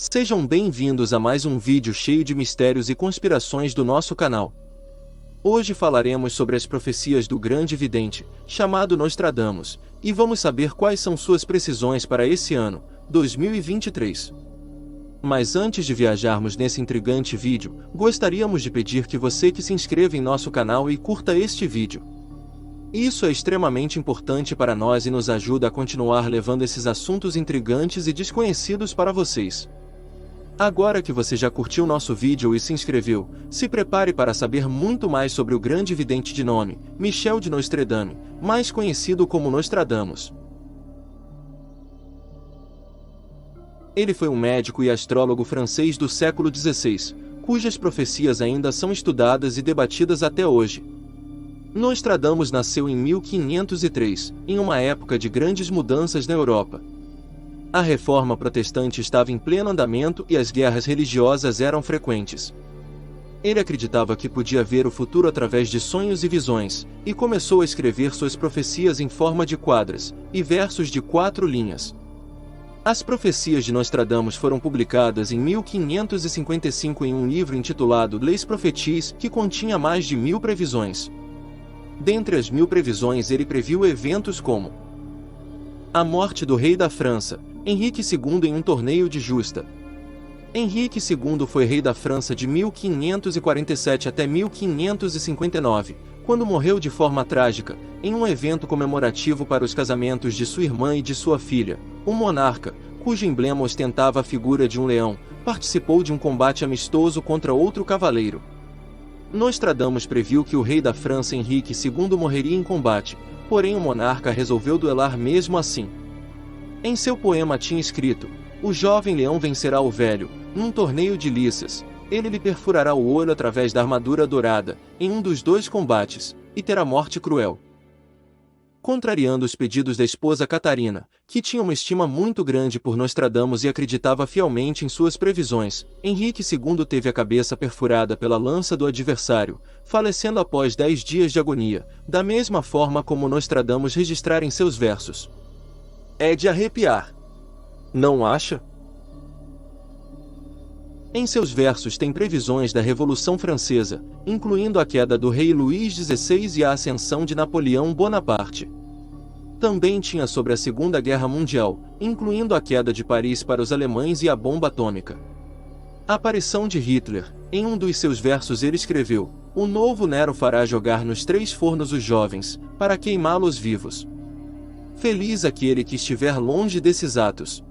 Sejam bem-vindos a mais um vídeo cheio de mistérios e conspirações do nosso canal. Hoje falaremos sobre as profecias do grande vidente, chamado Nostradamus, e vamos saber quais são suas precisões para esse ano, 2023. Mas antes de viajarmos nesse intrigante vídeo, gostaríamos de pedir que você se inscreva em nosso canal e curta este vídeo. Isso é extremamente importante para nós e nos ajuda a continuar levando esses assuntos intrigantes e desconhecidos para vocês. Agora que você já curtiu nosso vídeo e se inscreveu, se prepare para saber muito mais sobre o grande vidente de nome, Michel de Nostradame, mais conhecido como Nostradamus. Ele foi um médico e astrólogo francês do século XVI, cujas profecias ainda são estudadas e debatidas até hoje. Nostradamus nasceu em 1503, em uma época de grandes mudanças na Europa. A reforma protestante estava em pleno andamento e as guerras religiosas eram frequentes. Ele acreditava que podia ver o futuro através de sonhos e visões, e começou a escrever suas profecias em forma de quadras e versos de 4 linhas. As profecias de Nostradamus foram publicadas em 1555 em um livro intitulado Les Prophéties, que continha mais de 1000 previsões. Dentre as 1000 previsões ele previu eventos como a morte do rei da França, Henrique II em um torneio de justa. Henrique II foi rei da França de 1547 até 1559, quando morreu de forma trágica, em um evento comemorativo para os casamentos de sua irmã e de sua filha. O monarca, cujo emblema ostentava a figura de um leão, participou de um combate amistoso contra outro cavaleiro. Nostradamus previu que o rei da França Henrique II morreria em combate, porém o monarca resolveu duelar mesmo assim. Em seu poema tinha escrito: "O jovem leão vencerá o velho, num torneio de liças, ele lhe perfurará o olho através da armadura dourada, em um dos 2 combates, e terá morte cruel." Contrariando os pedidos da esposa Catarina, que tinha uma estima muito grande por Nostradamus e acreditava fielmente em suas previsões, Henrique II teve a cabeça perfurada pela lança do adversário, falecendo após 10 dias de agonia, da mesma forma como Nostradamus registrara em seus versos. É de arrepiar. Não acha? Em seus versos tem previsões da Revolução Francesa, incluindo a queda do rei Luís XVI e a ascensão de Napoleão Bonaparte. Também tinha sobre a Segunda Guerra Mundial, incluindo a queda de Paris para os alemães e a bomba atômica. A aparição de Hitler, em um dos seus versos ele escreveu: "O novo Nero fará jogar nos 3 fornos os jovens, para queimá-los vivos. Feliz aquele que estiver longe desses atos.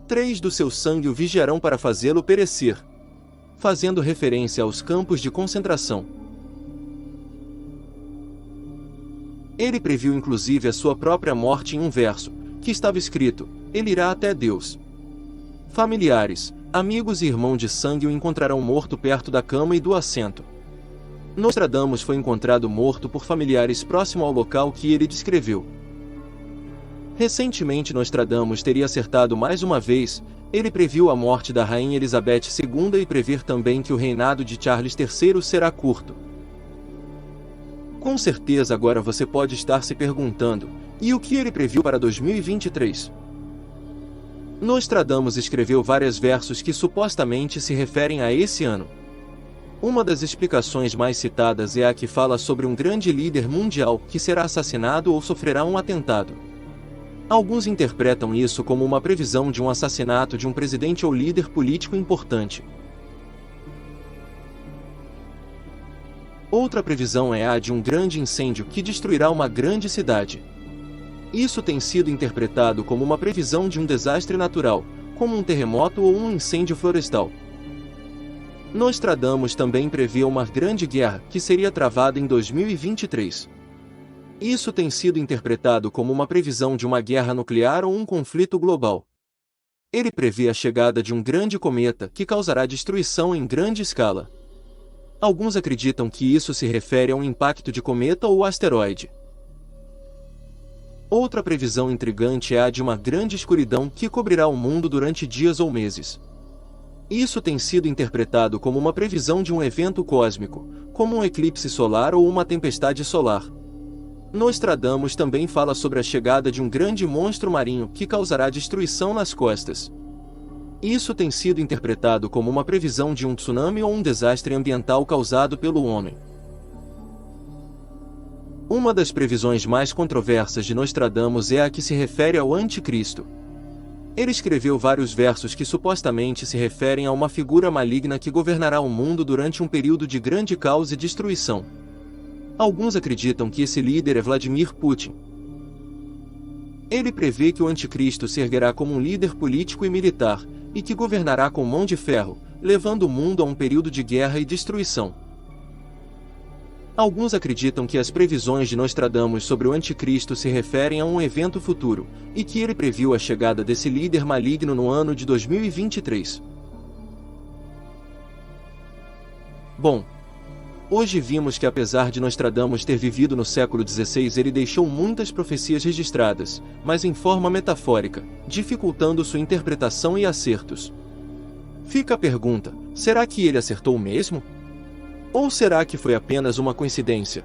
3 do seu sangue o vigiarão para fazê-lo perecer", fazendo referência aos campos de concentração. Ele previu inclusive a sua própria morte em um verso, que estava escrito: "Ele irá até Deus. Familiares, amigos e irmãos de sangue o encontrarão morto perto da cama e do assento." Nostradamus foi encontrado morto por familiares próximo ao local que ele descreveu. Recentemente Nostradamus teria acertado mais uma vez. Ele previu a morte da rainha Elizabeth II e prever também que o reinado de Charles III será curto. Com certeza agora você pode estar se perguntando: e o que ele previu para 2023? Nostradamus escreveu vários versos que supostamente se referem a esse ano. Uma das explicações mais citadas é a que fala sobre um grande líder mundial que será assassinado ou sofrerá um atentado. Alguns interpretam isso como uma previsão de um assassinato de um presidente ou líder político importante. Outra previsão é a de um grande incêndio que destruirá uma grande cidade. Isso tem sido interpretado como uma previsão de um desastre natural, como um terremoto ou um incêndio florestal. Nostradamus também previa uma grande guerra que seria travada em 2023. Isso tem sido interpretado como uma previsão de uma guerra nuclear ou um conflito global. Ele prevê a chegada de um grande cometa que causará destruição em grande escala. Alguns acreditam que isso se refere a um impacto de cometa ou asteroide. Outra previsão intrigante é a de uma grande escuridão que cobrirá o mundo durante dias ou meses. Isso tem sido interpretado como uma previsão de um evento cósmico, como um eclipse solar ou uma tempestade solar. Nostradamus também fala sobre a chegada de um grande monstro marinho que causará destruição nas costas. Isso tem sido interpretado como uma previsão de um tsunami ou um desastre ambiental causado pelo homem. Uma das previsões mais controversas de Nostradamus é a que se refere ao Anticristo. Ele escreveu vários versos que supostamente se referem a uma figura maligna que governará o mundo durante um período de grande caos e destruição. Alguns acreditam que esse líder é Vladimir Putin. Ele prevê que o Anticristo se erguerá como um líder político e militar, e que governará com mão de ferro, levando o mundo a um período de guerra e destruição. Alguns acreditam que as previsões de Nostradamus sobre o Anticristo se referem a um evento futuro, e que ele previu a chegada desse líder maligno no ano de 2023. Bom, hoje vimos que apesar de Nostradamus ter vivido no século XVI, ele deixou muitas profecias registradas, mas em forma metafórica, dificultando sua interpretação e acertos. Fica a pergunta: será que ele acertou mesmo? Ou será que foi apenas uma coincidência?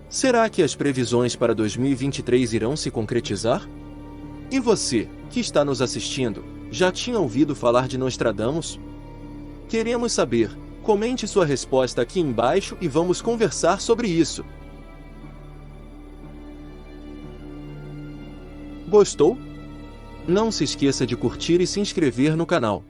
Será que as previsões para 2023 irão se concretizar? E você, que está nos assistindo, já tinha ouvido falar de Nostradamus? Queremos saber. Comente sua resposta aqui embaixo e vamos conversar sobre isso. Gostou? Não se esqueça de curtir e se inscrever no canal.